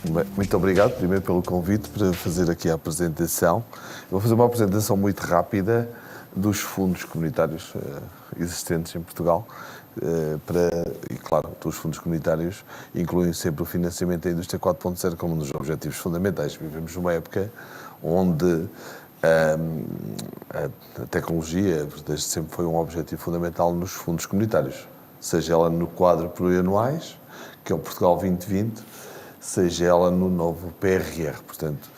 Bem, muito obrigado, primeiro, pelo convite para fazer aqui a apresentação. Eu vou fazer uma apresentação muito rápida dos fundos comunitários existentes em Portugal. E, claro, os fundos comunitários incluem sempre o financiamento da indústria 4.0 como um dos objetivos fundamentais. Vivemos numa época onde a tecnologia desde sempre foi um objetivo fundamental nos fundos comunitários, seja ela no quadro plurianuais, que é o Portugal 2020, seja ela no novo PRR. Portanto,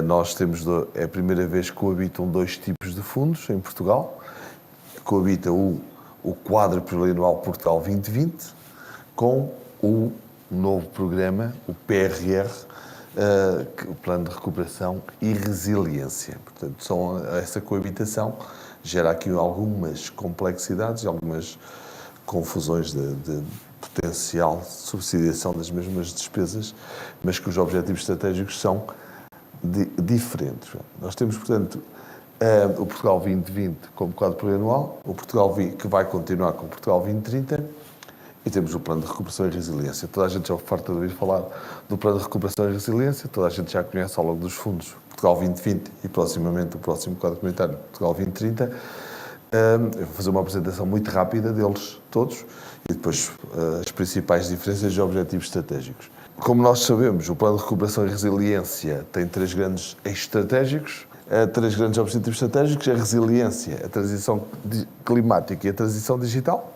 nós temos, é a primeira vez que coabitam dois tipos de fundos em Portugal. Coabita o quadro plurianual Portugal 2020 com o novo programa, o PRR, o Plano de Recuperação e Resiliência. Portanto, essa coabitação gera aqui algumas complexidades e algumas confusões de potencial subsidiação das mesmas despesas, mas que os objetivos estratégicos são diferentes. Nós temos, portanto, o Portugal 2020 como quadro plurianual, o Portugal que vai continuar com o Portugal 2030, e temos o Plano de Recuperação e Resiliência. Toda a gente já farta de ouvir falar do Plano de Recuperação e Resiliência, toda a gente já conhece ao longo dos fundos Portugal 2020 e proximamente o próximo quadro comunitário, Portugal 2030. Eu vou fazer uma apresentação muito rápida deles todos e depois as principais diferenças e objetivos estratégicos. Como nós sabemos, o Plano de Recuperação e Resiliência tem três grandes eixos estratégicos, três grandes objetivos estratégicos: a resiliência, a transição climática e a transição digital.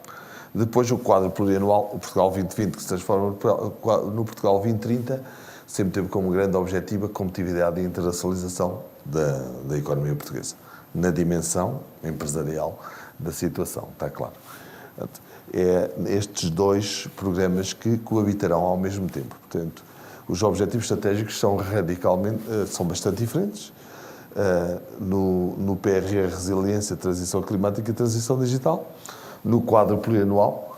Depois o quadro plurianual, o Portugal 2020, que se transforma no Portugal 2030, sempre teve como grande objetivo a competitividade e internacionalização da economia portuguesa, na dimensão empresarial da situação, está claro. Portanto, é estes dois programas que coabitarão ao mesmo tempo. Portanto, os objetivos estratégicos são são bastante diferentes. No PRR, Resiliência, Transição Climática e Transição Digital. No quadro plurianual,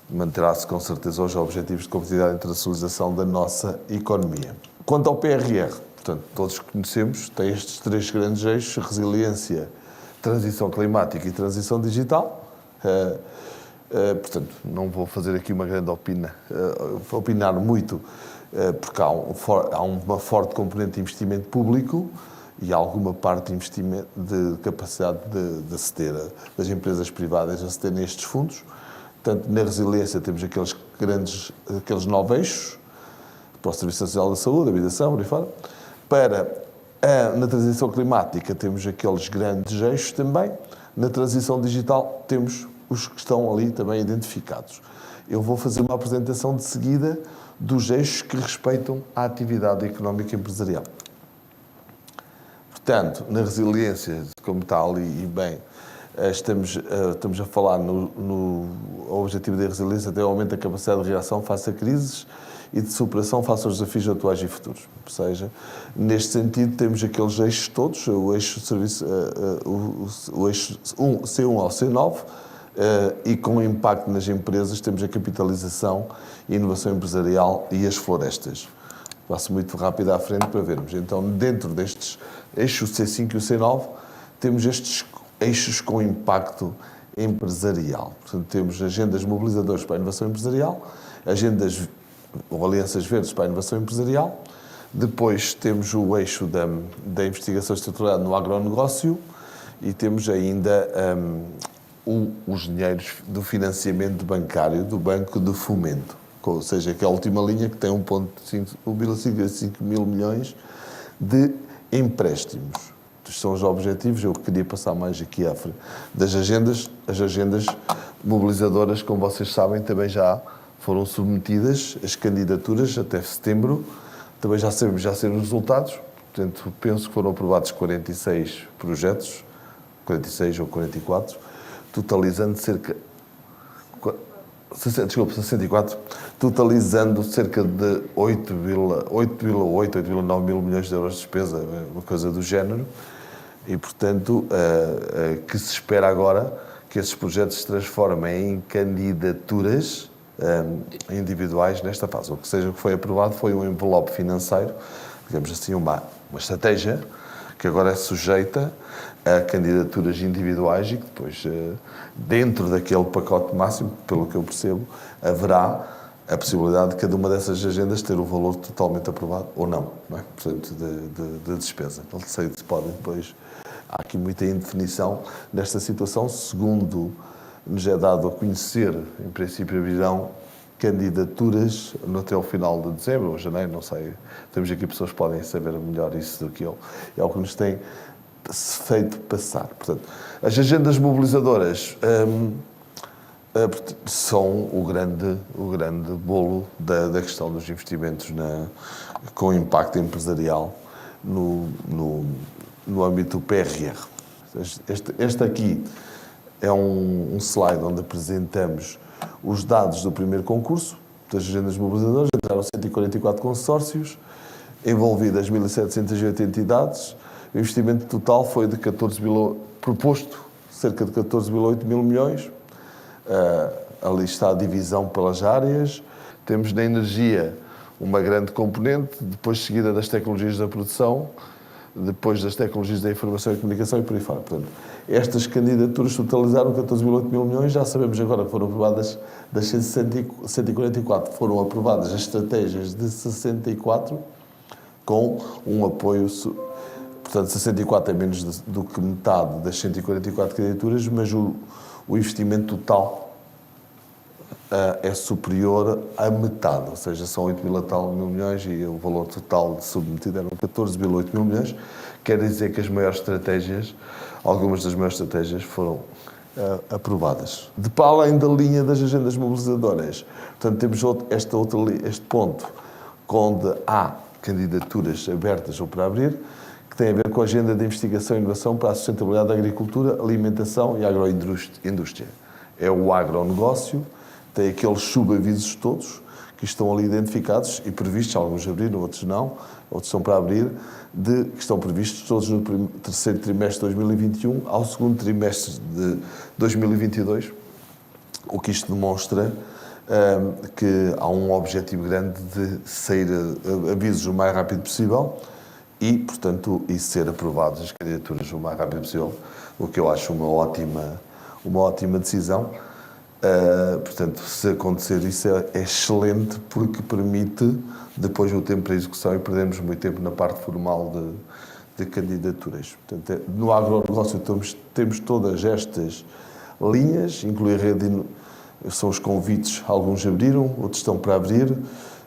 manterá-se com certeza os objetivos de competitividade e internacionalização da nossa economia. Quanto ao PRR, portanto, todos conhecemos, tem estes três grandes eixos: resiliência, transição climática e transição digital. Portanto, não vou fazer aqui uma grande opinar muito, porque há uma forte componente de investimento público e alguma parte de investimento de capacidade de aceder, das empresas privadas a aceder nestes fundos. Portanto, na resiliência temos aqueles 9 eixos, para o Serviço Nacional da Saúde, habitação, na transição climática temos aqueles grandes eixos também. Na transição digital temos os que estão ali também identificados. Eu vou fazer uma apresentação de seguida dos eixos que respeitam à atividade económica empresarial. Portanto, na resiliência, como está ali e bem, estamos a falar no objetivo da resiliência, até o aumento da capacidade de reação face a crises e de superação face aos desafios atuais e futuros. Ou seja, neste sentido, temos aqueles eixos todos, o eixo C1 ao C9, e com impacto nas empresas temos a capitalização, a inovação empresarial e as florestas. Passo muito rápido à frente para vermos. Então, dentro destes eixos, o C5 e o C9, temos estes eixos com impacto empresarial. Portanto, temos agendas mobilizadoras para a inovação empresarial, agendas ou alianças verdes para a inovação empresarial. Depois temos o eixo da investigação estruturada no agronegócio e temos ainda os dinheiros do financiamento bancário, do Banco de Fomento. Ou seja, que é a última linha, que tem 1,5 mil milhões de empréstimos. Estes são os objetivos. Eu queria passar mais aqui à frente das agendas. As agendas mobilizadoras, como vocês sabem, também já foram submetidas as candidaturas até setembro. Também já sabemos os resultados. Portanto, penso que foram aprovados 46 projetos, 46 ou 44, totalizando cerca... 64, totalizando cerca de 8,9 mil milhões de euros de despesa, uma coisa do género, e, portanto, que se espera agora que esses projetos se transformem em candidaturas individuais nesta fase. O que seja que foi aprovado foi um envelope financeiro, digamos assim, uma estratégia que agora é sujeita a candidaturas individuais e que depois, dentro daquele pacote máximo, pelo que eu percebo, haverá a possibilidade de cada uma dessas agendas ter o valor totalmente aprovado ou não, não é? Portanto, de despesa. Não sei se podem depois... Há aqui muita indefinição nesta situação, segundo nos é dado a conhecer, em princípio virão candidaturas até ao final de dezembro ou janeiro, não sei. Temos aqui pessoas que podem saber melhor isso do que eu. É o que nos tem feito passar. Portanto, as agendas mobilizadoras são o grande bolo da questão dos investimentos com impacto empresarial no âmbito do PRR. Este aqui é um slide onde apresentamos os dados do primeiro concurso das agendas mobilizadoras. Entraram 144 consórcios, envolvidas 1.780 entidades. O investimento total foi de proposto cerca de 14,8 mil milhões. Ali está a divisão pelas áreas. Temos na energia uma grande componente, depois seguida das tecnologias da produção, depois das tecnologias da informação e comunicação e por aí fora. Portanto, estas candidaturas totalizaram 14,8 mil milhões. Já sabemos agora que foram aprovadas das 144, foram aprovadas as estratégias de 64, com um apoio. Portanto, 64 é menos do que metade das 144 candidaturas, mas o investimento total é superior à metade, ou seja, são 8 mil milhões e o valor total submetido eram 14,8 mil milhões. Quer dizer que algumas das maiores estratégias foram aprovadas. Para além da linha das agendas mobilizadoras, portanto, temos este ponto onde há candidaturas abertas ou para abrir, que tem a ver com a agenda de investigação e inovação para a sustentabilidade da agricultura, alimentação e agroindústria. É o agronegócio. Tem aqueles subavisos todos que estão ali identificados e previstos, alguns abriram, outros não, outros estão para abrir, que estão previstos todos no terceiro trimestre de 2021 ao segundo trimestre de 2022, o que isto demonstra que há um objetivo grande de sair avisos o mais rápido possível e, portanto, ser aprovadas as candidaturas o mais rápido possível, o que eu acho uma ótima decisão. Portanto, se acontecer isso é excelente porque permite depois o tempo para a execução e perdemos muito tempo na parte formal de candidaturas. Portanto, no agronegócio temos todas estas linhas, inclui a rede, são os convites, alguns abriram, outros estão para abrir,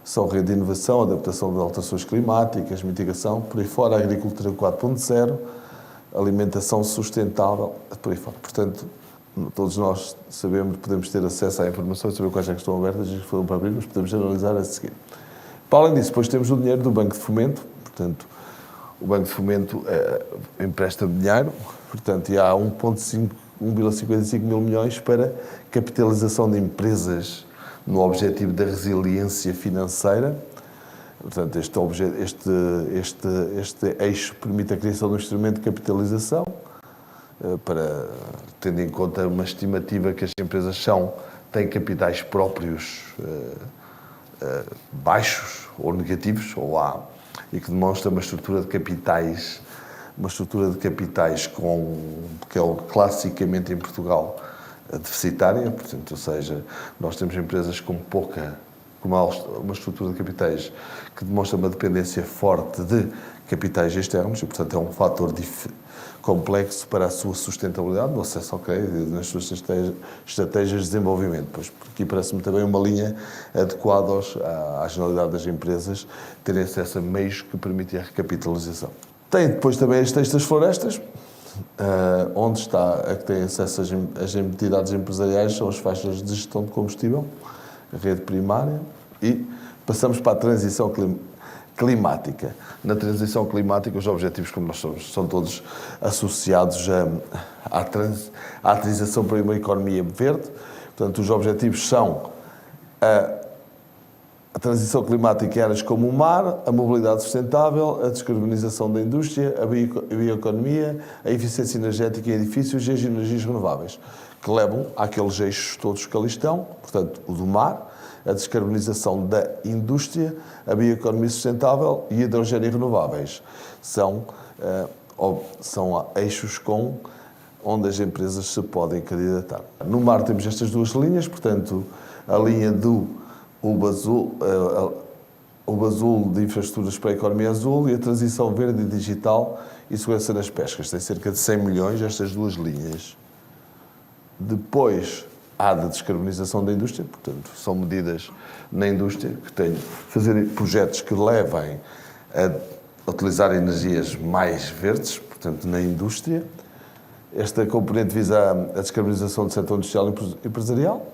são rede de inovação, adaptação de alterações climáticas, mitigação, por aí fora, agricultura 4.0, alimentação sustentável, por aí fora. Portanto, todos nós sabemos, podemos ter acesso à informação e saber quais é que estão abertas e que foram para abrir, mas podemos analisar a seguir. Para além disso, depois temos o dinheiro do Banco de Fomento, portanto, o Banco de Fomento empresta dinheiro, portanto, e há 1,55 mil milhões para capitalização de empresas no objetivo da resiliência financeira. Portanto, este eixo permite a criação de um instrumento de capitalização, tendo em conta uma estimativa que as empresas têm capitais próprios baixos ou negativos, e que demonstra uma estrutura de capitais que é classicamente em Portugal deficitária, portanto, ou seja, nós temos empresas com uma estrutura de capitais que demonstra uma dependência forte de capitais externos e, portanto, é um fator complexo para a sua sustentabilidade, no acesso ao crédito e nas suas estratégias de desenvolvimento. Pois aqui parece-me também uma linha adequada à generalidade das empresas terem acesso a meios que permitem a recapitalização. Tem depois também as textas florestas, onde está a que tem acesso às entidades empresariais, são as faixas de gestão de combustível, a rede primária, e passamos para a transição climática. Na transição climática, os objetivos, como nós somos, são todos associados à transição para uma economia verde. Portanto, os objetivos são a transição climática em áreas como o mar, a mobilidade sustentável, a descarbonização da indústria, a bioeconomia, a eficiência energética em edifícios e as energias renováveis, que levam àqueles eixos todos que ali estão, portanto, o do mar, a descarbonização da indústria, a bioeconomia sustentável e a hidrogênio renováveis. São eixos onde as empresas se podem candidatar. No mar temos estas duas linhas, portanto, a linha do o Basul, o Basul de infraestruturas para a economia azul e a transição verde e digital e segurança nas pescas. Tem cerca de 100 milhões estas duas linhas. Depois há da descarbonização da indústria, portanto, são medidas na indústria que têm de fazer projetos que levem a utilizar energias mais verdes, portanto, na indústria. Esta componente visa a descarbonização do setor industrial e empresarial,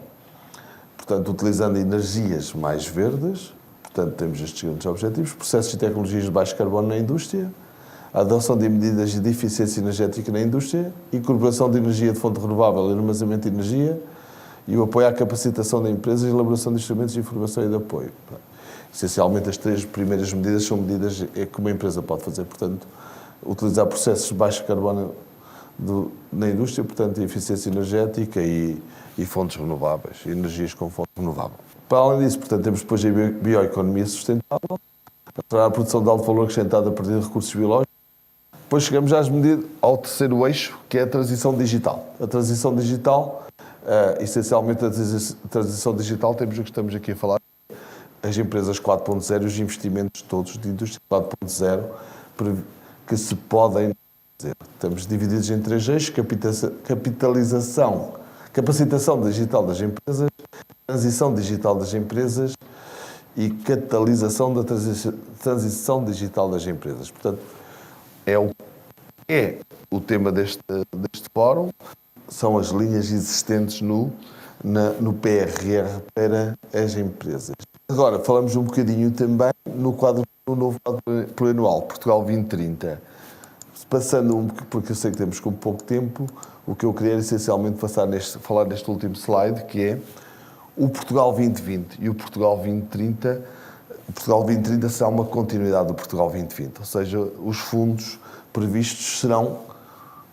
portanto, utilizando energias mais verdes. Portanto, temos estes grandes objetivos: processos e tecnologias de baixo carbono na indústria, a adoção de medidas de eficiência energética na indústria, incorporação de energia de fonte renovável e armazenamento de energia e o apoio à capacitação da empresa e elaboração de instrumentos de informação e de apoio. Essencialmente, as três primeiras medidas são medidas que uma empresa pode fazer. Portanto, utilizar processos de baixo carbono na indústria, portanto, eficiência energética e fontes renováveis, energias com fonte renovável. Para além disso, portanto, temos depois a bioeconomia sustentável, a produção de alto valor acrescentado a partir de recursos biológicos. Depois chegamos às medidas, ao terceiro eixo, que é a transição digital. A transição digital, essencialmente a transição digital, temos o que estamos aqui a falar, as empresas 4.0 e os investimentos todos de indústria 4.0 que se podem fazer. Estamos divididos em três eixos: capacitação digital das empresas, transição digital das empresas e catalisação da transição digital das empresas. Portanto, é o tema deste fórum, são as linhas existentes no PRR para as empresas. Agora, falamos um bocadinho também no novo quadro plurianual, Portugal 2030. Passando porque eu sei que temos com pouco tempo, o que eu queria era essencialmente falar neste último slide, que é o Portugal 2020 e o Portugal 2030. O Portugal 2030 será uma continuidade do Portugal 2020, ou seja, os fundos previstos serão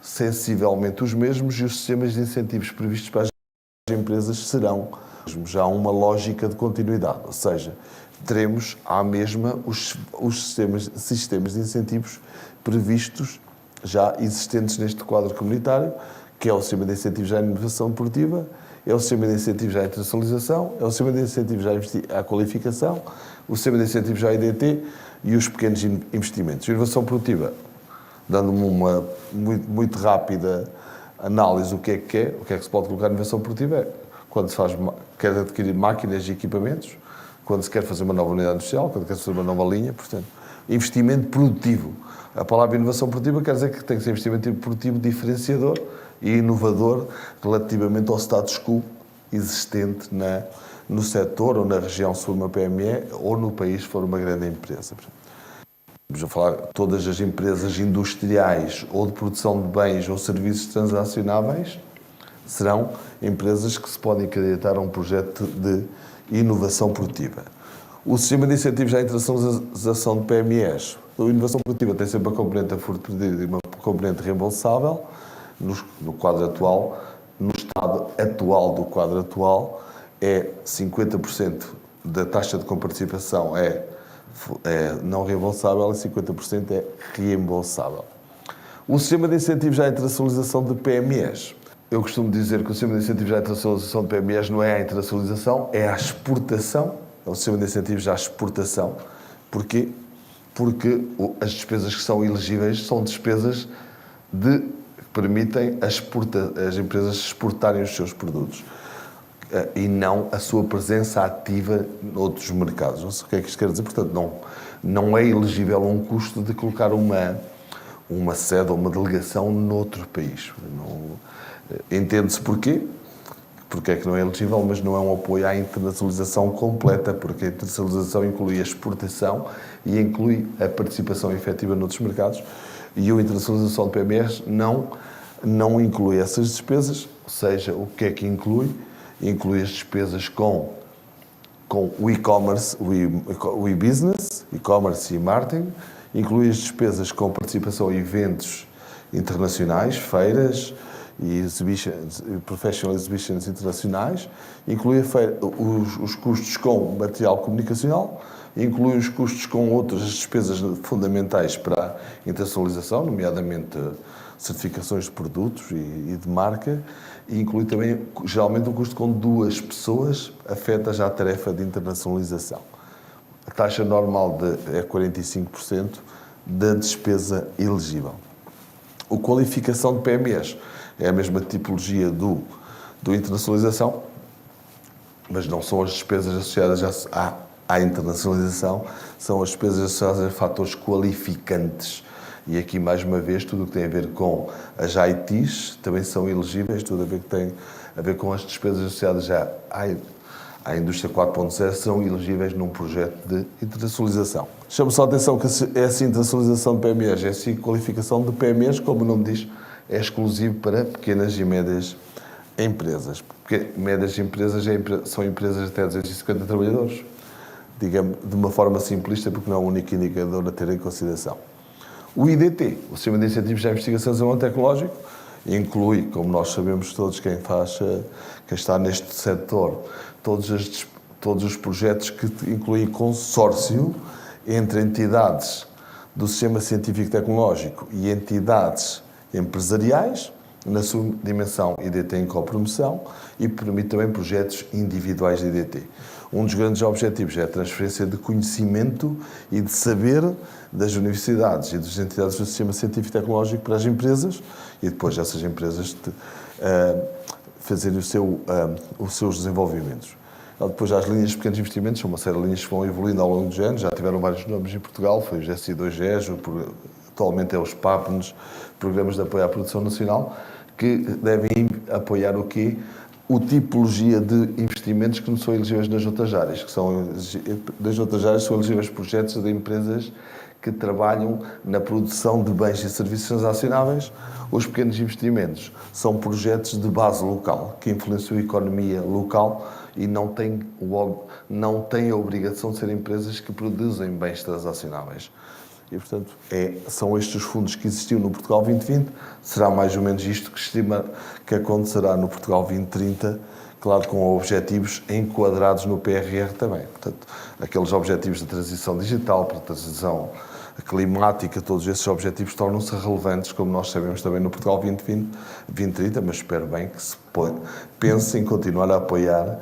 sensivelmente os mesmos e os sistemas de incentivos previstos para as empresas serão já uma lógica de continuidade, ou seja, teremos à mesma os sistemas de incentivos previstos já existentes neste quadro comunitário, que é o sistema de incentivos à inovação produtiva, é o sistema de incentivos à internacionalização, é o sistema de incentivos à qualificação, o sistema de incentivos à IDT e os pequenos investimentos. Inovação produtiva, dando-me uma muito rápida análise do que é, o que é que se pode colocar em inovação produtiva, é quando se quer adquirir máquinas e equipamentos, quando se quer fazer uma nova unidade industrial, quando quer fazer uma nova linha, portanto, investimento produtivo. A palavra inovação produtiva quer dizer que tem que ser investimento produtivo diferenciador e inovador relativamente ao status quo existente no setor ou na região, se for uma PME, ou no país, se for uma grande empresa. Vamos a falar, todas as empresas industriais ou de produção de bens ou serviços transacionáveis serão empresas que se podem candidatar a um projeto de inovação produtiva. O sistema de incentivos à internacionalização de PMEs. A inovação produtiva tem sempre uma componente a furto perdido e uma componente reembolsável. No quadro atual, no estado atual do quadro atual, é 50% da taxa de comparticipação é não reembolsável e 50% é reembolsável. O sistema de incentivos à internacionalização de PMEs. Eu costumo dizer que o sistema de incentivos à internacionalização de PMEs não é a internacionalização, é a exportação. É o sistema de incentivos à exportação. Porquê? Porque as despesas que são elegíveis são despesas que permitem as empresas exportarem os seus produtos e não a sua presença ativa noutros mercados. Não sei o que é que isto quer dizer. Portanto, não é elegível um custo de colocar uma sede ou uma delegação noutro país. Entende-se porquê? Porque é que não é elegível, mas não é um apoio à internacionalização completa, porque a internacionalização inclui a exportação e inclui a participação efetiva noutros mercados, e a internacionalização de PMEs não inclui essas despesas, ou seja, o que é que inclui? Inclui as despesas com o e-commerce, o e-business, e-commerce e marketing, inclui as despesas com participação em eventos internacionais, feiras e professional exhibitions internacionais, inclui os custos com material comunicacional, inclui os custos com outras despesas fundamentais para a internacionalização, nomeadamente certificações de produtos e de marca, e inclui também, geralmente, um custo com 2 pessoas afetas à tarefa de internacionalização. A taxa normal é 45% da despesa elegível. A qualificação de PMEs é a mesma tipologia do internacionalização, mas não são as despesas associadas à internacionalização, são as despesas associadas a fatores qualificantes. E aqui, mais uma vez, tudo o que tem a ver com as ITs também são elegíveis, tudo que tem a ver com as despesas associadas à indústria 4.0 são elegíveis num projeto de internacionalização. Chamo só a atenção que essa internacionalização de PMEs, essa qualificação de PMEs, como o nome diz, é exclusivo para pequenas e médias empresas. Porque médias empresas são empresas até 250 trabalhadores, digamos, de uma forma simplista, porque não é o único indicador a ter em consideração. O IDT, o Sistema de Incentivos à Investigação e Desenvolvimento Tecnológico, inclui, como nós sabemos todos, quem está neste setor, todos os projetos que incluem consórcio entre entidades do Sistema Científico e Tecnológico e entidades empresariais, na sua dimensão IDT em copromoção, e permite também projetos individuais de IDT. Um dos grandes objetivos é a transferência de conhecimento e de saber das universidades e das entidades do Sistema Científico e Tecnológico para as empresas, e depois essas empresas fazerem os seus desenvolvimentos. Depois há as linhas de pequenos investimentos, são uma série de linhas que vão evoluindo ao longo dos anos, já tiveram vários nomes em Portugal, foi o GSI2GES, atualmente é os PAPNs, Programas de Apoio à Produção Nacional, que devem apoiar o quê? O tipologia de investimentos que não são elegíveis nas outras áreas, das outras áreas são elegíveis projetos de empresas que trabalham na produção de bens e serviços transacionáveis. Os pequenos investimentos são projetos de base local, que influenciam a economia local e não têm a obrigação de ser empresas que produzem bens transacionáveis. E, portanto, são estes os fundos que existiam no Portugal 2020, será mais ou menos isto que estima que acontecerá no Portugal 2030, claro, com objetivos enquadrados no PRR também. Portanto, aqueles objetivos de transição digital, para a transição climática, todos esses objetivos tornam-se relevantes, como nós sabemos também no Portugal 2030, mas espero bem que se pense em continuar a apoiar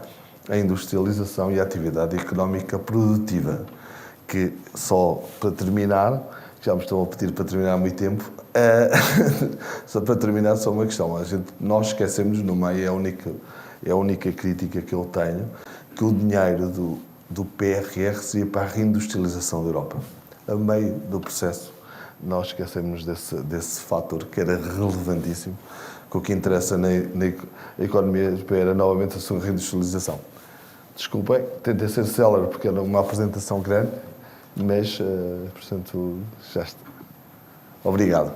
a industrialização e a atividade económica produtiva. Que só para terminar, já me estão a pedir para terminar há muito tempo, só para terminar só uma questão. Nós esquecemos, no meio, é a única crítica que eu tenho, que o dinheiro do PRR seria para a reindustrialização da Europa. A meio do processo, nós esquecemos desse fator que era relevantíssimo, que o que interessa na economia europeia era novamente a sua reindustrialização. Desculpem, tentei ser célere porque era uma apresentação grande, mas, portanto, já está. Obrigado.